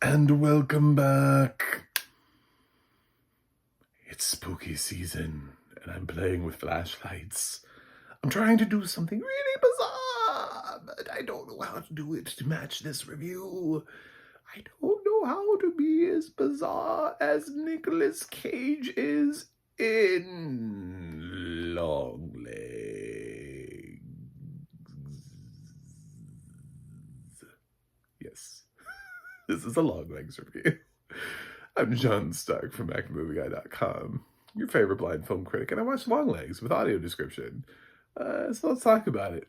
And welcome back. It's spooky season, and I'm playing with flashlights. I'm trying to do something really bizarre, but I don't know how to do it to match this review. I don't know how to be as bizarre as Nicolas Cage is in Long Legs. Yes. This is a Long Legs review. I'm John Stark from MacMovieGuy.com, your favorite blind film critic, and I watch Long Legs with audio description. So let's talk about it.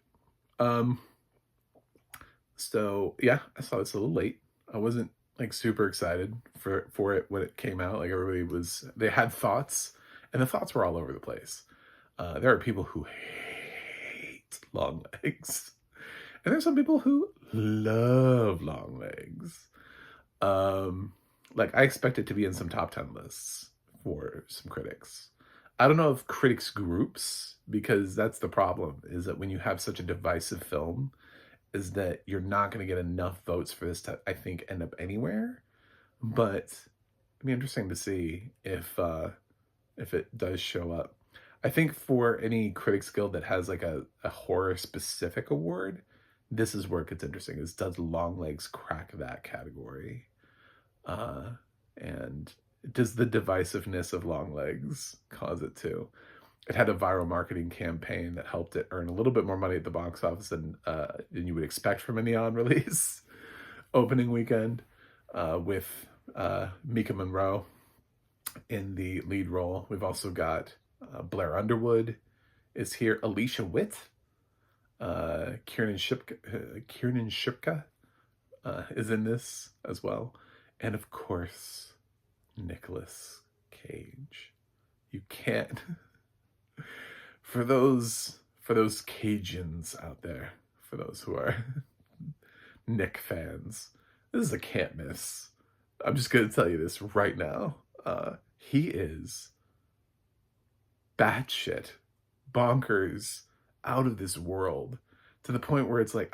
So yeah, I saw this a little late. I wasn't like super excited for it when it came out. Like everybody was, they had thoughts, and the thoughts were all over the place. There are people who hate Long Legs, and there's some people who love Long Legs. Like I expect it to be in some top 10 lists for some critics. I don't know if critics groups, because that's the problem, is that when you have such a divisive film, is that you're not going to get enough votes for this to, I think, end up anywhere. But it'd be interesting to see if it does show up. I think for any Critics Guild that has like a horror specific award, this is where it gets interesting, is does Long Legs crack that category? And does the divisiveness of Long Legs cause it to? It had a viral marketing campaign that helped it earn a little bit more money at the box office than you would expect from a neon release opening weekend, with Mika Monroe in the lead role. We've also got Blair Underwood is here. Alicia Witt, Kiernan Shirpka is in this as well. And of course, Nicolas Cage. You can't... For those Cajuns out there, for those who are Nick fans, this is a can't miss. I'm just going to tell you this right now. He is batshit, bonkers, out of this world, to the point where it's like,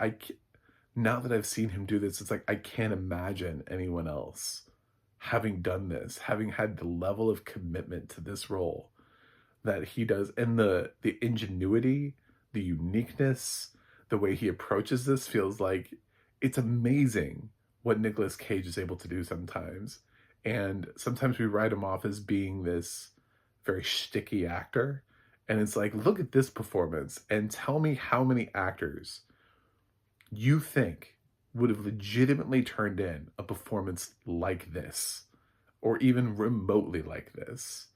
now that I've seen him do this, it's like I can't imagine anyone else having done this, having had the level of commitment to this role that he does, and the ingenuity, the uniqueness, the way he approaches this feels like it's amazing what Nicolas Cage is able to do sometimes. And sometimes we write him off as being this very shticky actor, and it's like, look at this performance and tell me how many actors you think would have legitimately turned in a performance like this, or even remotely like this.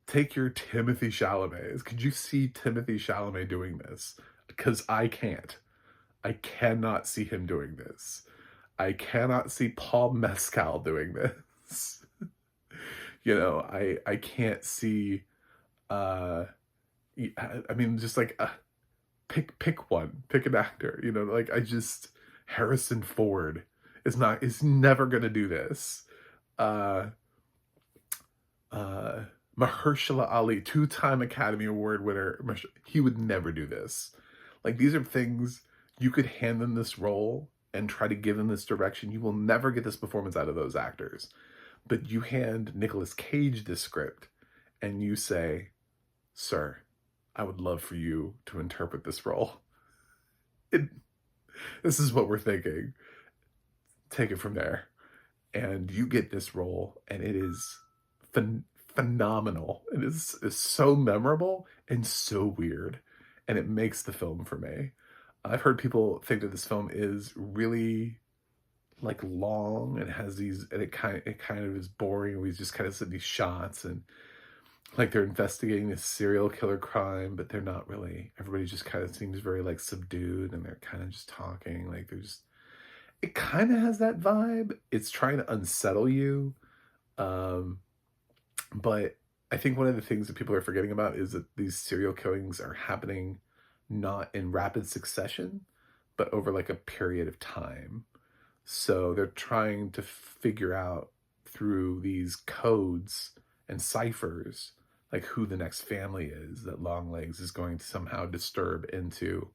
Take your Timothée Chalamet. Could you see Timothée Chalamet doing this? Because I can't. I cannot see him doing this. I cannot see Paul Mescal doing this. You know, I can't see, I mean, just like, pick one, pick an actor, you know, like Harrison Ford is never going to do this. Mahershala Ali, 2-time Academy Award winner, he would never do this. Like, these are things you could hand them this role and try to give them this direction. You will never get this performance out of those actors. But you hand Nicolas Cage this script and you say, sir, I would love for you to interpret this role. This is what we're thinking. Take it from there. And you get this role, and it is phenomenal. It is so memorable and so weird, and it makes the film for me. I've heard people think that this film is really like long and has these, and it kind of is boring. We just kind of see these shots and like they're investigating this serial killer crime, but they're not really. Everybody just kind of seems very like subdued, and they're kind of just talking. Like they're just, it kind of has that vibe. It's trying to unsettle you. But I think one of the things that people are forgetting about is that these serial killings are happening not in rapid succession, but over like a period of time. So they're trying to figure out through these codes and ciphers, like who the next family is that Longlegs is going to somehow disturb into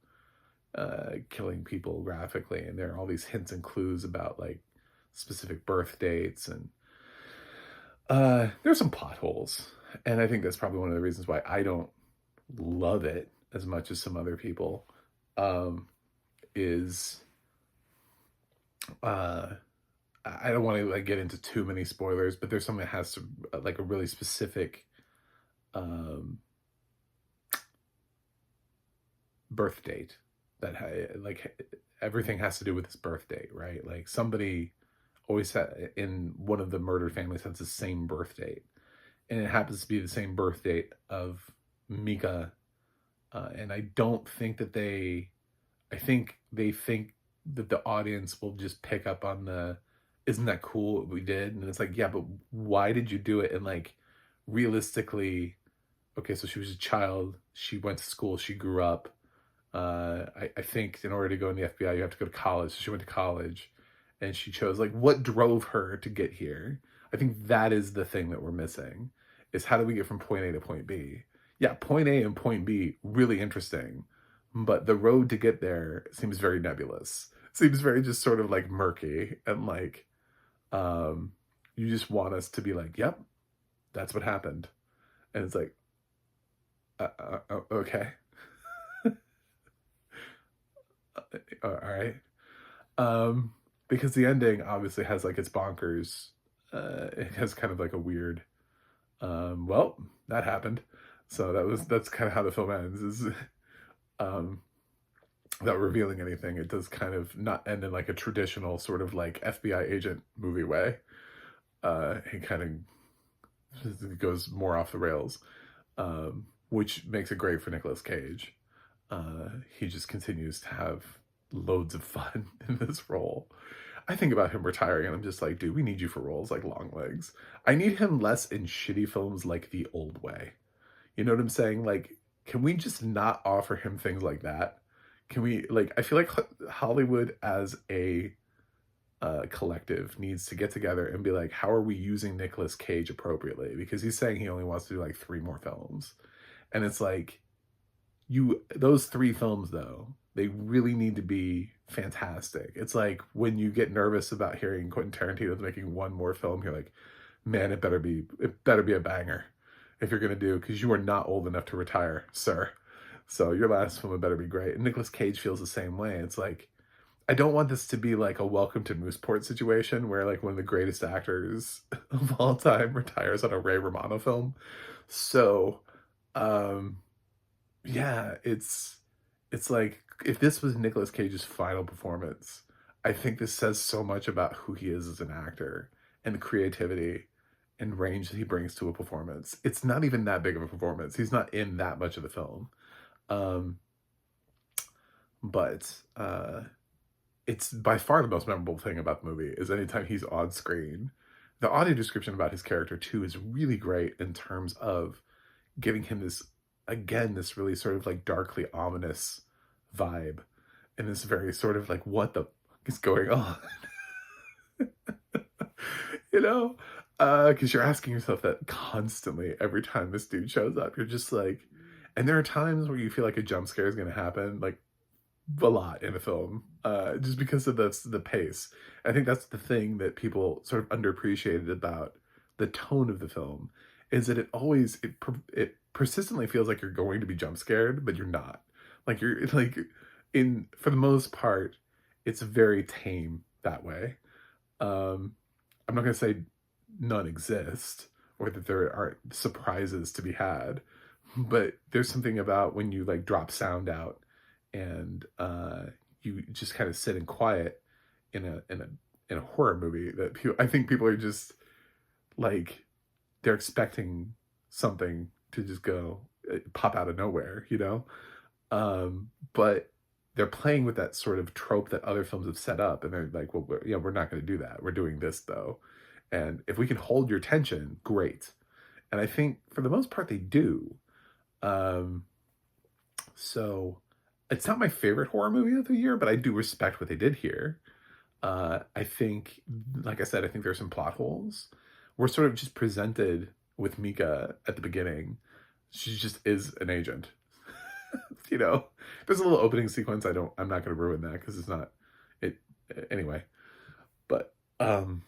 killing people graphically. And there are all these hints and clues about like specific birth dates, and there's some plot holes. And I think that's probably one of the reasons why I don't love it as much as some other people, is I don't want to like get into too many spoilers, but there's something that has to like a really specific birth date that like everything has to do with his birth date, right? Like somebody always in one of the murdered families has the same birth date, and it happens to be the same birth date of Mika. And I don't think that I think they think that the audience will just pick up on isn't that cool what we did? And it's like, yeah, but why did you do it? And like, realistically, okay, so she was a child, she went to school, she grew up. I think in order to go in the FBI, you have to go to college. So she went to college, and she chose, like, what drove her to get here? I think that is the thing that we're missing, is how do we get from point A to point B? Yeah, point A and point B, really interesting. But the road to get there seems very nebulous. Seems very just sort of like murky, and like, you just want us to be like, yep, that's what happened. And it's like, okay. All right. Because the ending obviously has like its bonkers. It has kind of like a weird, well, that happened. So that's kind of how the film ends, is without revealing anything. It does kind of not end in like a traditional sort of like FBI agent movie way. It kind of goes more off the rails, which makes it great for Nicolas Cage. He just continues to have loads of fun in this role. I think about him retiring and I'm just like, dude, we need you for roles like Longlegs. I need him less in shitty films like The Old Way. You know what I'm saying? Like, can we just not offer him things like that? Can we, like, I feel like Hollywood as a collective needs to get together and be like, how are we using Nicolas Cage appropriately? Because he's saying he only wants to do like 3 more films. And it's like, those 3 films though, they really need to be fantastic. It's like when you get nervous about hearing Quentin Tarantino's making 1 more film, you're like, man, it better be a banger if you're gonna do, because you are not old enough to retire, sir. So your last film better be great. And Nicolas Cage feels the same way. It's like, I don't want this to be like a Welcome to Mooseport situation where like one of the greatest actors of all time retires on a Ray Romano film. So, yeah, it's like, if this was Nicolas Cage's final performance, I think this says so much about who he is as an actor and the creativity and range that he brings to a performance. It's not even that big of a performance. He's not in that much of the film. But it's by far the most memorable thing about the movie is anytime he's on screen. The audio description about his character too is really great in terms of giving him this, again, this really sort of like darkly ominous vibe, and this very sort of like, what the fuck is going on? You know? Because you're asking yourself that constantly every time this dude shows up. You're just like, and there are times where you feel like a jump scare is going to happen, like a lot in a film, just because of the pace. I think that's the thing that people sort of underappreciated about the tone of the film, is that it persistently feels like you're going to be jump scared, but you're not. Like, you're like, for the most part, it's very tame that way. I'm not gonna say none exist or that there aren't surprises to be had, but there's something about when you like drop sound out and you just kind of sit in quiet in a horror movie that I think people are just like, they're expecting something to just go pop out of nowhere, you know? But they're playing with that sort of trope that other films have set up, and they're like, well, we're not going to do that. We're doing this though. And if we can hold your attention, great. And I think for the most part they do. So it's not my favorite horror movie of the year, but I do respect what they did here. I think, like I said, I think there's some plot holes. We're sort of just presented with Mika at the beginning. She just is an agent. You know, there's a little opening sequence. I'm not going to ruin that because it's not it anyway. But um,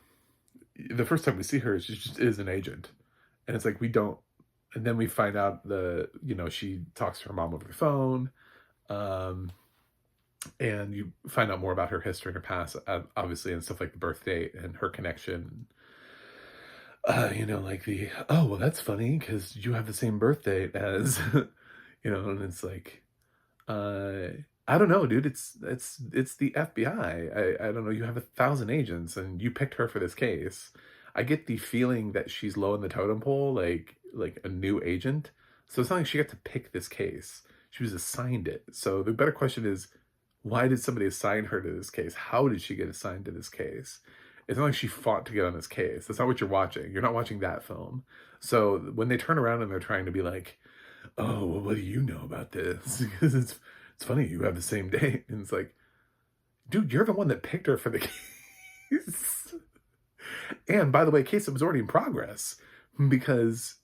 the first time we see her, she just is an agent, and it's like we don't. And then we find out she talks to her mom over the phone, um, and you find out more about her history and her past, obviously, and stuff like the birth date and her connection. Like oh well, that's funny because you have the same birth date as, and it's like, uh, I don't know, dude. It's the FBI. I don't know. You have 1,000 agents, and you picked her for this case. I get the feeling that she's low in the totem pole, like a new agent. So it's not like she got to pick this case. She was assigned it. So the better question is, why did somebody assign her to this case? How did she get assigned to this case? It's not like she fought to get on this case. That's not what you're watching. You're not watching that film. So when they turn around and they're trying to be like, oh, well, what do you know about this? Because it's funny, you have the same date. And it's like, dude, you're the one that picked her for the case. And by the way, case was already in progress because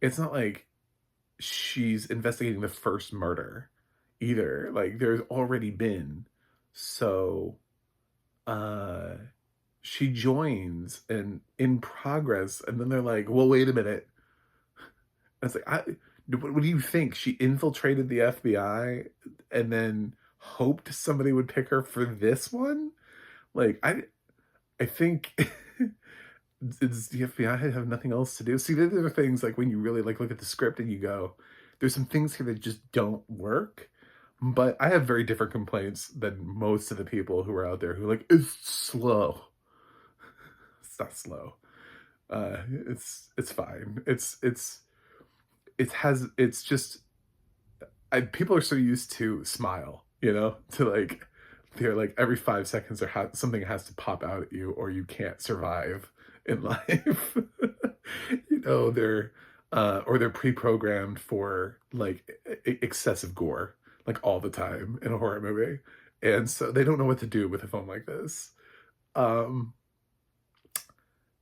it's not like she's investigating the first murder either. Like there's already been. So she joins and in progress, and then they're like, well, wait a minute. And it's like, what do you think? She infiltrated the FBI and then hoped somebody would pick her for this one? Like, I think does the FBI have nothing else to do? See, there are things like when you really like look at the script and you go, there's some things here that just don't work. But I have very different complaints than most of the people who are out there who are like, it's slow. It's not slow. It's fine. It's just people are so used to smile, to like they're like every 5 seconds something has to pop out at you or you can't survive in life. They're or they're pre-programmed for like excessive gore like all the time in a horror movie, and so they don't know what to do with a film like this. And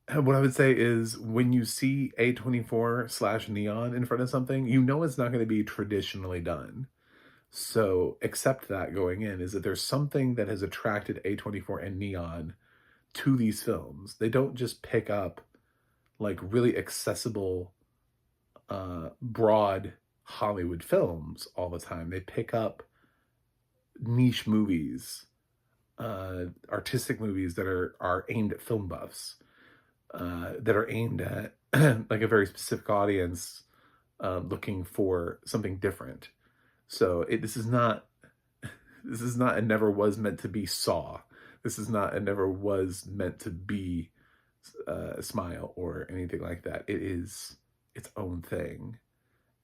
what I would say is when you see A24/Neon in front of something, it's not going to be traditionally done. So accept that going in, is that there's something that has attracted A24 and Neon to these films. They don't just pick up like really accessible, broad Hollywood films all the time. They pick up niche movies, artistic movies that are aimed at film buffs, that are aimed at like a very specific audience, looking for something different. So this is not and never was meant to be Saw. This is not and never was meant to be Smile or anything like that. It is its own thing,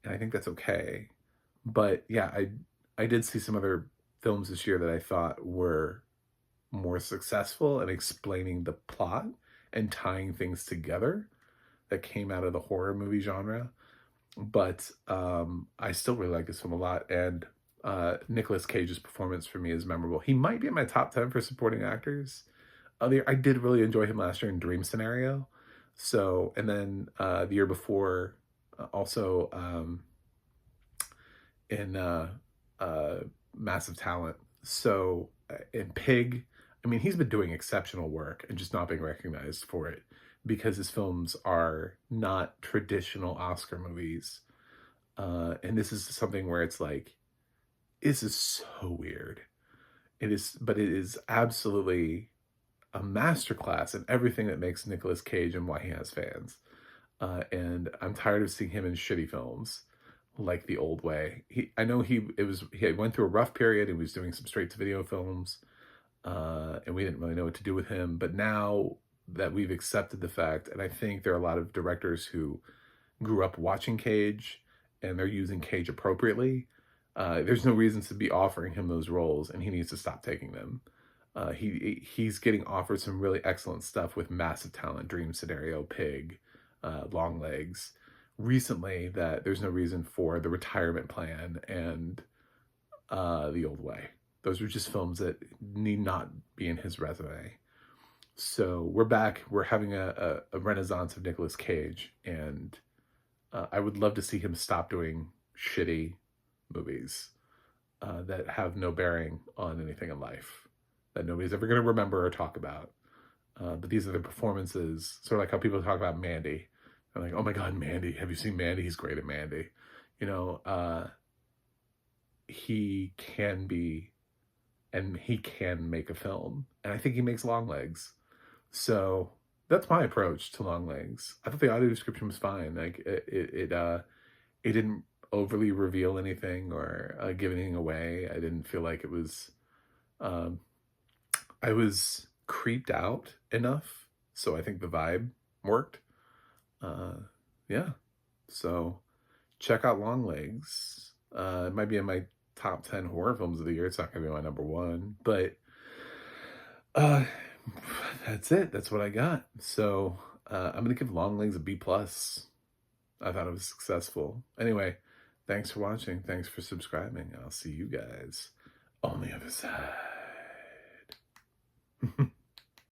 and I think that's okay. But yeah, I did see some other films this year that I thought were more successful in explaining the plot and tying things together that came out of the horror movie genre. But I still really like this film a lot, and Nicolas Cage's performance for me is memorable. He might be in my top 10 for supporting actors. I did really enjoy him last year in Dream Scenario. So, and then the year before, also in Massive Talent. So, in Pig, I mean, he's been doing exceptional work and just not being recognized for it because his films are not traditional Oscar movies. And this is something where it's like, this is so weird. But it is absolutely a masterclass in everything that makes Nicolas Cage and why he has fans. And I'm tired of seeing him in shitty films like The Old Way. I know he went through a rough period and was doing some straight to video films, and we didn't really know what to do with him. But now that we've accepted the fact, and I think there are a lot of directors who grew up watching Cage and they're using Cage appropriately, there's no reason to be offering him those roles, and he needs to stop taking them. He's getting offered some really excellent stuff with Massive Talent, Dream Scenario, Pig, Long Legs recently, that there's no reason for The Retirement Plan and The Old Way. Those are just films that need not be in his resume. So we're back. We're having a renaissance of Nicolas Cage, and I would love to see him stop doing shitty movies that have no bearing on anything in life. that nobody's ever going to remember or talk about. But these are the performances, sort of like how people talk about Mandy. They're like, oh my God, Mandy. Have you seen Mandy? He's great at Mandy. You know, he can be, and he can make a film. And I think he makes Longlegs. So that's my approach to Longlegs. I thought the audio description was fine. Like it didn't overly reveal anything or give anything away. I didn't feel like it was, I was creeped out enough. So I think the vibe worked. Yeah. So check out Longlegs. It might be in my top 10 horror films of the year. It's not going to be my number one, but that's it. That's what I got. So I'm going to give Longlegs a B+. I thought it was successful. Anyway, thanks for watching. Thanks for subscribing. I'll see you guys on the other side.